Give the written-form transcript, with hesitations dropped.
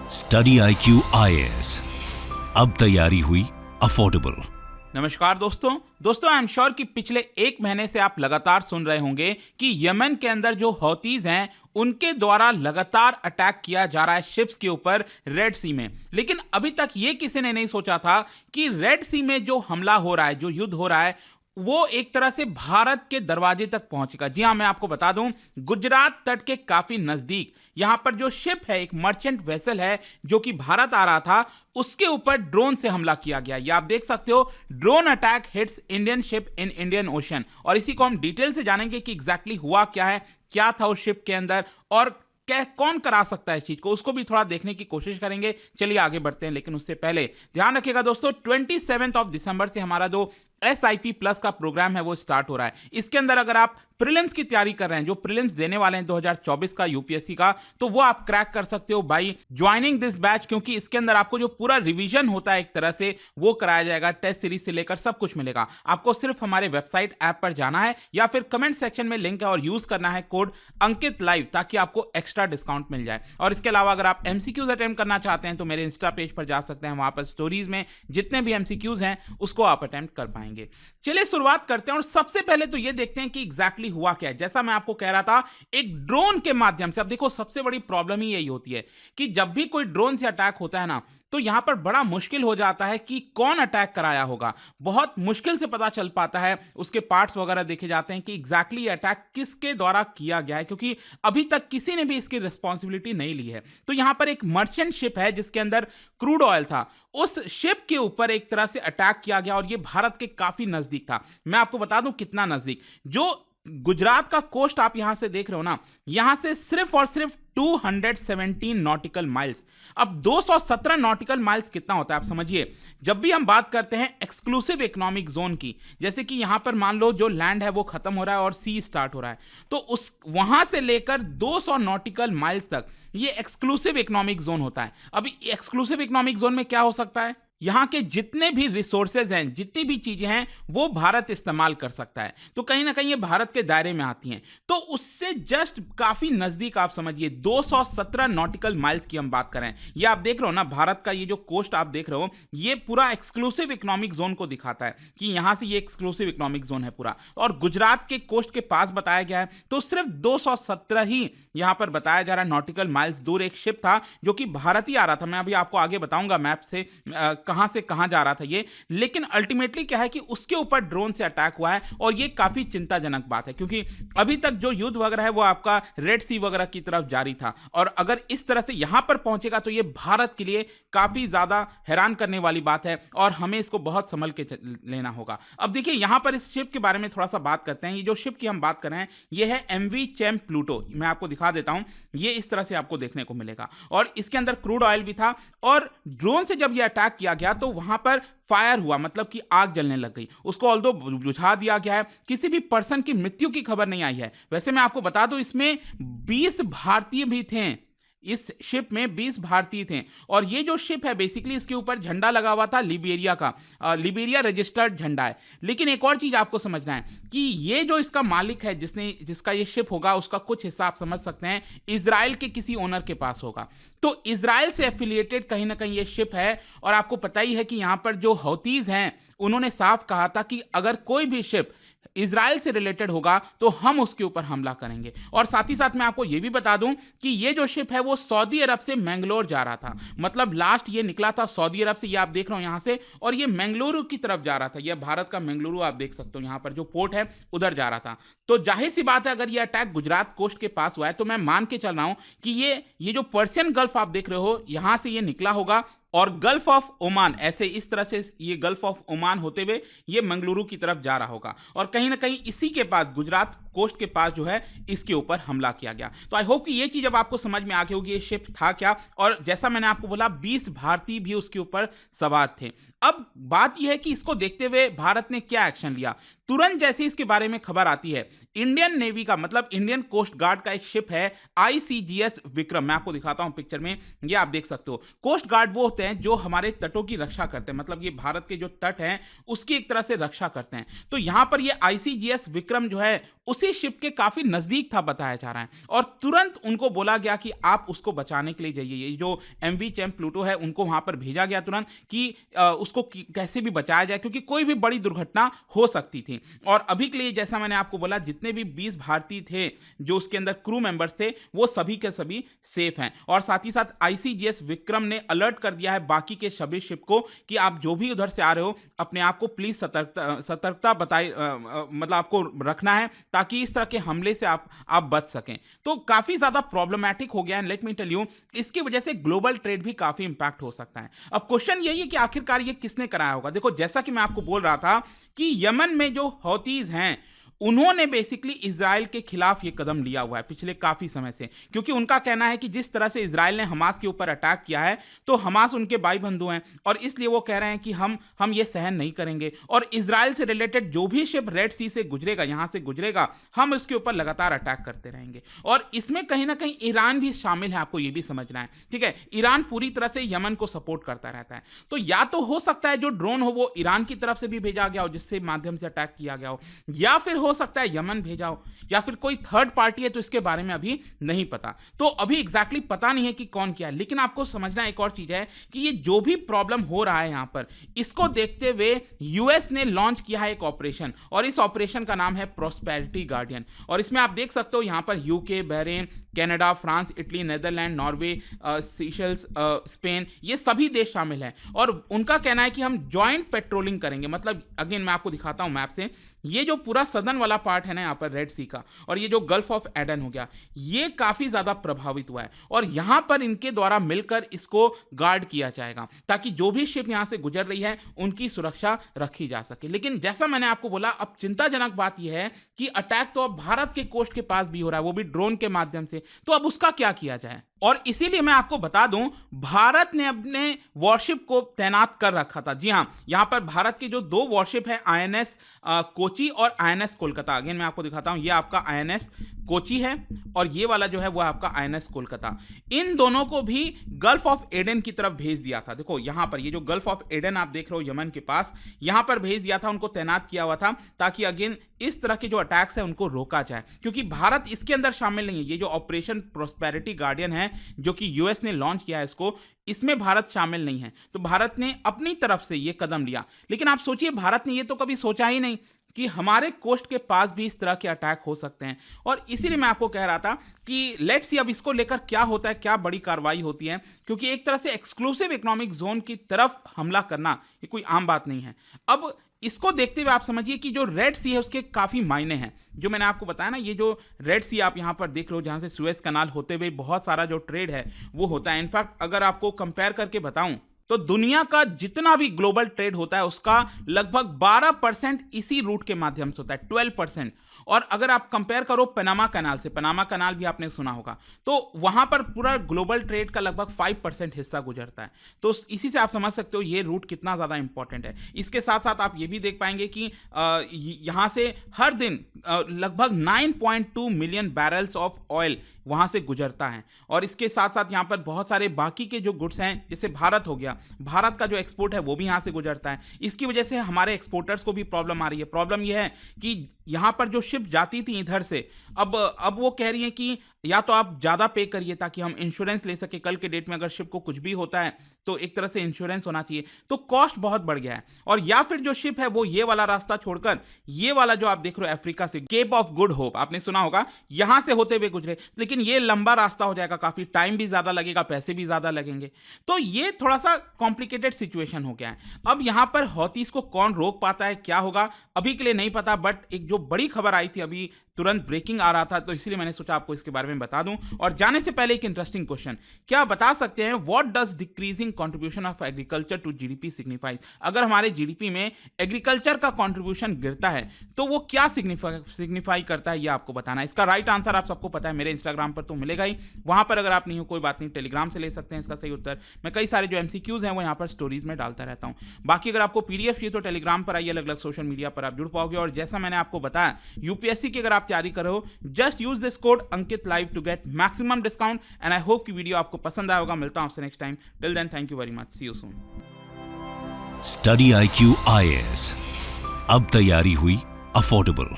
Study IQ IAS, अब तैयारी हुई अफोर्डेबल। नमस्कार दोस्तों आई एम श्योर कि पिछले एक महीने से आप लगातार सुन रहे होंगे कि यमन के अंदर जो हौतीज हैं उनके द्वारा लगातार अटैक किया जा रहा है शिप्स के ऊपर रेड सी में। लेकिन अभी तक ये किसी ने नहीं सोचा था कि रेड सी में जो हमला हो रहा है, जो युद्ध हो रहा है, वो एक तरह से भारत के दरवाजे तक पहुंचेगा। जी हां, मैं आपको बता दूं, गुजरात तट के काफी नजदीक यहां पर जो शिप है, एक मर्चेंट वेसल है जो कि भारत आ रहा था, उसके ऊपर ड्रोन से हमला किया गया। ये आप देख सकते हो, drone attack hits Indian ship in Indian ocean. और इसी को हम डिटेल से जानेंगे कि एग्जैक्टली हुआ क्या है, क्या था उस शिप के अंदर और कौन करा सकता है इस चीज को, उसको भी थोड़ा देखने की कोशिश करेंगे। चलिए आगे बढ़ते हैं, लेकिन उससे पहले ध्यान रखिएगा दोस्तों, 27 दिसंबर से हमारा जो SIP प्लस का प्रोग्राम है वो स्टार्ट हो रहा है। इसके अंदर अगर आप प्रीलिम्स की तैयारी कर रहे हैं, जो प्रीलिम्स देने वाले हैं 2024 का UPSC का, तो वो आप क्रैक कर सकते हो बाई ज्वाइनिंग दिस बैच, क्योंकि इसके अंदर आपको जो पूरा रिवीजन होता है एक तरह से वो कराया जाएगा। टेस्ट सीरीज से लेकर सब कुछ मिलेगा आपको। सिर्फ हमारे वेबसाइट ऐप पर जाना है या फिर कमेंट सेक्शन में लिंक है और यूज करना है कोड अंकित लाइव, ताकि आपको एक्स्ट्रा डिस्काउंट मिल जाए। और इसके अलावा अगर आप MCQs अटेम्प्ट करना चाहते हैं तो मेरे इंस्टा पेज पर जा सकते हैं, वहां पर स्टोरीज में जितने भी MCQs हैं उसको आप अटेम्प्ट कर पाएंगे। चलिए शुरुआत करते हैं और सबसे पहले तो ये देखते हैं कि एग्जैक्टली हुआ क्या है। जैसा मैं आपको कह रहा था, एक ड्रोन के माध्यम से, अब देखो सबसे बड़ी प्रॉब्लम ही यही होती है कि जब भी कोई ड्रोन से अटैक होता है ना, तो यहां पर बड़ा मुश्किल हो जाता है कि कौन अटैक कराया होगा। बहुत मुश्किल से पता चल पाता है, उसके पार्ट्स वगैरह देखे जाते हैं कि एग्जैक्टली अटैक किसके द्वारा किया गया है, क्योंकि अभी तक किसी ने भी इसकी रिस्पॉन्सिबिलिटी नहीं ली है। तो यहां पर एक मर्चेंट शिप है जिसके अंदर क्रूड ऑयल था, उस शिप के ऊपर एक तरह से अटैक किया गया और ये भारत के काफी नजदीक था। मैं आपको बता दूं कितना नजदीक, जो गुजरात का कोस्ट आप यहां से देख रहे हो ना, यहां से सिर्फ और सिर्फ 217 नॉटिकल माइल्स। अब 217 नॉटिकल माइल्स कितना होता है आप समझिए। जब भी हम बात करते हैं एक्सक्लूसिव इकोनॉमिक जोन की, जैसे कि यहां पर मान लो जो लैंड है वो खत्म हो रहा है और सी स्टार्ट हो रहा है, तो उस वहां से लेकर 200 नॉटिकल माइल्स तक ये एक्सक्लूसिव इकोनॉमिक जोन होता है। अब एक्सक्लूसिव इकोनॉमिक जोन में क्या हो सकता है, यहां के जितने भी रिसोर्सेज हैं, जितनी भी चीजें हैं, वो भारत इस्तेमाल कर सकता है। तो कहीं ना कहीं ये भारत के दायरे में आती हैं। तो उससे जस्ट काफी नजदीक आप समझिए 217 नॉटिकल माइल्स की हम बात करें। ये आप देख रहे हो ना, भारत का ये जो कोस्ट आप देख रहे हो, ये पूरा एक्सक्लूसिव इकोनॉमिक जोन को दिखाता है कि यहां से ये एक्सक्लूसिव इकोनॉमिक जोन है पूरा, और गुजरात के कोस्ट के पास बताया गया है। तो सिर्फ 217 ही यहां पर बताया जा रहा है नॉटिकल माइल्स दूर एक शिप था जो कि भारत ही आ रहा था। मैं अभी आपको आगे बताऊंगा मैप से कहां से कहां जा रहा था ये। लेकिन अल्टीमेटली क्या है कि उसके ऊपर ड्रोन से अटैक हुआ है और ये काफी चिंताजनक बात है, क्योंकि अभी तक जो युद्ध वगैरह है वो आपका रेड सी वगैरह की तरफ जारी था, और अगर इस तरह से यहां पर पहुंचेगा तो ये भारत के लिए काफी ज्यादा हैरान करने वाली बात है और हमें इसको बहुत संभल के लेना होगा। अब देखिए यहां पर इस शिप के बारे में थोड़ा सा बात करते हैं। ये जो शिप की हम बात कर रहे हैं ये है MV चैम्प प्लूटो। मैं आपको दिखा देता हूं, ये इस तरह से आपको देखने को मिलेगा और इसके अंदर क्रूड ऑयल भी था। और ड्रोन से जब ये अटैक किया गया तो वहां पर फायर हुआ, मतलब कि आग जलने लग गई। उसको ऑल्दो बुझा दिया गया है, किसी भी पर्सन की मृत्यु की खबर नहीं आई है। वैसे मैं आपको बता दूं, इसमें 20 भारतीय भी थे, इस शिप में 20 भारतीय थे। और ये जो शिप है बेसिकली इसके ऊपर झंडा लगा हुआ था लिबेरिया का, लिबेरिया रजिस्टर्ड झंडा है। लेकिन एक और चीज आपको समझना है कि ये जो इसका मालिक है, जिसका ये शिप होगा, उसका कुछ हिस्सा आप समझ सकते हैं इजराइल के किसी ओनर के पास होगा। तो इजराइल से एफिलिएटेड कहीं ना कहीं ये शिप है। और आपको पता ही है कि यहां पर जो हौतीज हैं उन्होंने साफ कहा था कि अगर कोई भी शिप इजराइल से रिलेटेड होगा तो हम उसके ऊपर हमला करेंगे। और साथ ही साथ मैं आपको यह भी बता दूं कि ये जो शिप है वो सऊदी अरब से मैंगलोर जा रहा था, मतलब लास्ट ये निकला था सऊदी अरब से, ये आप देख रहे हो यहां से, और ये मैंगलुरु की तरफ जा रहा था। ये भारत का मैंगलुरु आप देख सकते हो, यहां पर जो पोर्ट है उधर जा रहा था। तो जाहिर सी बात है अगर ये अटैक गुजरात कोस्ट के पास हुआ है तो मैं मान के चल रहा हूं कि ये जो पर्शियन गल्फ आप देख रहे हो यहां से ये निकला होगा और गल्फ ऑफ ओमान, ऐसे इस तरह से ये गल्फ ऑफ ओमान होते हुए ये मंगलुरु की तरफ जा रहा होगा। और कहीं ना कहीं इसी के पास, गुजरात कोस्ट के पास जो है, इसके ऊपर हमला किया गया। तो आई होप कि ये चीज अब आपको समझ में आ गई होगी ये शिप था क्या। और जैसा मैंने आपको बोला 20 भारतीय भी उसके ऊपर सवार थे। अब बात यह है कि इसको देखते हुए भारत ने क्या एक्शन लिया। तुरंत जैसे इसके बारे में खबर आती है, इंडियन नेवी का, मतलब इंडियन कोस्ट गार्ड का एक शिप है ICGS विक्रम। मैं आपको दिखाता हूं पिक्चर में, ये आप देख सकते हो। कोस्ट गार्ड वो होते हैं जो हमारे तटों की रक्षा करते हैं, मतलब ये भारत के जो तट हैं उसकी एक तरह से रक्षा करते हैं। तो यहां पर ये ICGS विक्रम जो है उसी उसी शिप के काफी नजदीक था बताया जा रहा है, और तुरंत उनको बोला गया कि आप उसको बचाने के लिए जाइए। ये जो एमवी चैम्प प्लूटो है उनको वहां पर भेजा गया तुरंत कि उसको कैसे भी बचाया जाए, क्योंकि कोई भी बड़ी दुर्घटना हो सकती थी। और अभी के लिए जैसा मैंने आपको बोला, जितने भी 20 भारतीय थे जो उसके अंदर क्रू मेंबर्स थे, वो सभी के सभी सेफ हैं। और साथ ही साथ आईसीजीएस विक्रम ने अलर्ट कर दिया है बाकी के सभी शिप को कि आप जो भी उधर से आ रहे हो, अपने आप को प्लीज सतर्कता बताए, मतलब आपको रखना है, ताकि इस तरह के हमले से आप बच सकें। तो काफी ज्यादा प्रॉब्लमैटिक हो गया है, लेट मी टेल यू, इसकी वजह से ग्लोबल ट्रेड भी काफी इंपैक्ट हो सकता है। अब क्वेश्चन यही है कि आखिरकार ये किसने कराया होगा। देखो, जैसा कि मैं आपको बोल रहा था कि यमन में जो हौतीज हैं, उन्होंने बेसिकली इजराइल के खिलाफ ये कदम लिया हुआ है पिछले काफी समय से, क्योंकि उनका कहना है कि जिस तरह से इजराइल ने हमास के ऊपर अटैक किया है, तो हमास उनके भाई बंधु हैं, और इसलिए वो कह रहे हैं कि हम ये सहन नहीं करेंगे, और इजराइल से रिलेटेड जो भी शिप रेड सी से गुजरेगा, यहां से गुजरेगा, हम उसके ऊपर लगातार अटैक करते रहेंगे। और इसमें कहीं ना कहीं ईरान भी शामिल है, आपको ये भी समझना है, ठीक है। ईरान पूरी तरह से यमन को सपोर्ट करता रहता है। तो या तो हो सकता है जो ड्रोन हो वो ईरान की तरफ से भी भेजा गया हो, जिससे माध्यम से अटैक किया गया हो, या फिर हो सकता है यमन भेजा हो, या फिर कोई थर्ड पार्टी है, तो इसके बारे में अभी नहीं पता। तो अभी एग्जैक्टली पता नहीं है कि कौन किया है। लेकिन आपको समझना एक और चीज है कि ये जो भी प्रॉब्लम हो रहा है यहां पर, इसको देखते हुए यूएस ने लॉन्च किया है एक ऑपरेशन, और इस ऑपरेशन का नाम है प्रॉस्पेरिटी गार्डियन। और इसमें आप देख सकते हो यहां पर UK, Bahrain, Canada, France, Italy, Netherland, Norway, Seychelles, Spain, ये सभी देश शामिल हैं। और उनका कहना है कि हम जॉइंट पेट्रोलिंग करेंगे। मतलब अगेन मैं आपको दिखाता हूं मैप से, ये जो पूरा सदर्न वाला पार्ट है ना यहाँ पर रेड सी का, और ये जो गल्फ ऑफ एडन हो गया, ये काफी ज्यादा प्रभावित हुआ है, और यहां पर इनके द्वारा मिलकर इसको गार्ड किया जाएगा, ताकि जो भी शिप यहां से गुजर रही है उनकी सुरक्षा रखी जा सके। लेकिन जैसा मैंने आपको बोला, अब चिंताजनक बात यह है कि अटैक तो अब भारत के कोस्ट के पास भी हो रहा है, वो भी ड्रोन के माध्यम से। तो अब उसका क्या किया जाए? और इसीलिए मैं आपको बता दूं, भारत ने अपने वॉरशिप को तैनात कर रखा था। जी हां, यहां पर भारत के जो 2 वॉरशिप है, आईएनएस कोची और आईएनएस कोलकाता। अगेन मैं आपको दिखाता हूं, ये आपका आईएनएस कोची है, और ये वाला जो है वो आपका आईएनएस कोलकाता। इन दोनों को भी गल्फ ऑफ एडन की तरफ भेज दिया था। देखो यहां पर ये जो गल्फ ऑफ एडन आप देख रहे हो यमन के पास, यहां पर भेज दिया था, उनको तैनात किया हुआ था, ताकि अगेन इस तरह के जो अटैक्स है उनको रोका जाए, क्योंकि भारत इसके अंदर शामिल नहीं है। ये जो ऑपरेशन प्रॉस्पेरिटी गार्डियन है, जो कि यूएस ने लॉन्च किया है, इसको, इसमें भारत शामिल नहीं है। तो भारत ने अपनी तरफ से ये कदम लिया। लेकिन आप सोचिए, भारत ने ये तो कभी सोचा ही नहीं कि हमारे कोस्ट के पास भी इस तरह के अटैक हो सकते हैं। और इसीलिए मैं आपको कह रहा था कि लेट्स सी अब इसको लेकर क्या होता है, क्या बड़ी कार्रवाई होती है, क्योंकि एक तरह से एक्सक्लूसिव इकोनॉमिक जोन की तरफ हमला करना ये कोई आम बात नहीं है। अब इसको देखते हुए आप समझिए कि जो रेड सी है उसके काफी मायने हैं। जो मैंने आपको बताया ना, ये जो रेड सी आप यहां पर देख रहे हो, जहां से सुएज कनाल होते हुए बहुत सारा जो ट्रेड है वो होता है। इनफैक्ट अगर आपको कंपेयर करके बताऊं, तो दुनिया का जितना भी ग्लोबल ट्रेड होता है उसका लगभग 12% इसी रूट के माध्यम से होता है, 12%। और अगर आप कंपेयर करो पनामा कनाल से, पनामा कनाल भी आपने सुना होगा, तो वहां पर पूरा ग्लोबल ट्रेड का लगभग 5% हिस्सा गुजरता है। तो इसी से आप समझ सकते हो ये रूट कितना ज्यादा इंपॉर्टेंट है। इसके साथ साथ आप ये भी देख पाएंगे कि यहां से हर दिन लगभग 9.2 मिलियन बैरल्स ऑफ ऑयल वहां से गुजरता है। और इसके साथ साथ यहां पर बहुत सारे बाकी के जो गुड्स हैं, जैसे भारत हो गया, भारत का जो एक्सपोर्ट है वो भी यहां से गुजरता है। इसकी वजह से हमारे एक्सपोर्टर्स को भी प्रॉब्लम आ रही है। प्रॉब्लम यह है कि यहां पर जो शिप जाती थी इधर से, अब वो कह रही है कि या तो आप ज्यादा पे करिए ताकि हम इंश्योरेंस ले सके, कल के डेट में अगर शिप को कुछ भी होता है तो एक तरह से इंश्योरेंस होना चाहिए। तो कॉस्ट बहुत बढ़ गया है। और या फिर जो शिप है वो ये वाला रास्ता छोड़कर ये वाला जो आप देख रहे हो अफ्रीका से, केप ऑफ गुड होप आपने सुना होगा, यहां से होते हुए गुजरे। लेकिन ये लंबा रास्ता हो जाएगा, काफी टाइम भी ज्यादा लगेगा, पैसे भी ज्यादा लगेंगे। तो ये थोड़ा सा कॉम्प्लिकेटेड सिचुएशन हो गया है। अब यहां पर हौतीस को कौन रोक पाता है, क्या होगा, अभी के लिए नहीं पता। बट एक जो बड़ी खबर आई थी अभी, तुरंत ब्रेकिंग आ रहा था, तो इसलिए मैंने सोचा आपको इसके बारे में बता दूं। और जाने से पहले एक इंटरेस्टिंग क्वेश्चन, क्या बता सकते हैं what does decreasing contribution of agriculture to GDP signifies? अगर हमारे जीडीपी में एग्रीकल्चर का कंट्रीब्यूशन गिरता है तो वो क्या सिग्निफाई करता है, ये आपको बताना है। इसका राइट आंसर आप सबको पता है, मेरे इंस्टाग्राम पर तो मिलेगा ही। वहां पर अगर आप नहीं हो कोई बात नहीं, टेलीग्राम से ले सकते हैं इसका सही उत्तर। मैं कई सारे जो एमसीक्यूज हैं वो यहाँ पर स्टोरीज में डालता रहता हूँ। बाकी अगर आपको पीडीएफ चाहिए तो टेलीग्राम पर आइए, अलग अलग सोशल मीडिया पर आप जुड़ पाओगे। और जैसा मैंने आपको बताया, यूपीएससी की अगर आप तैयारी कर रहे हो, just use this code Ankit Live to get maximum discount, and I hope कि वीडियो आपको पसंद आया होगा। मिलता हूं आपसे next time. Till then, thank you very much. See you soon. Study IQ IAS, अब तैयारी हुई अफोर्डेबल।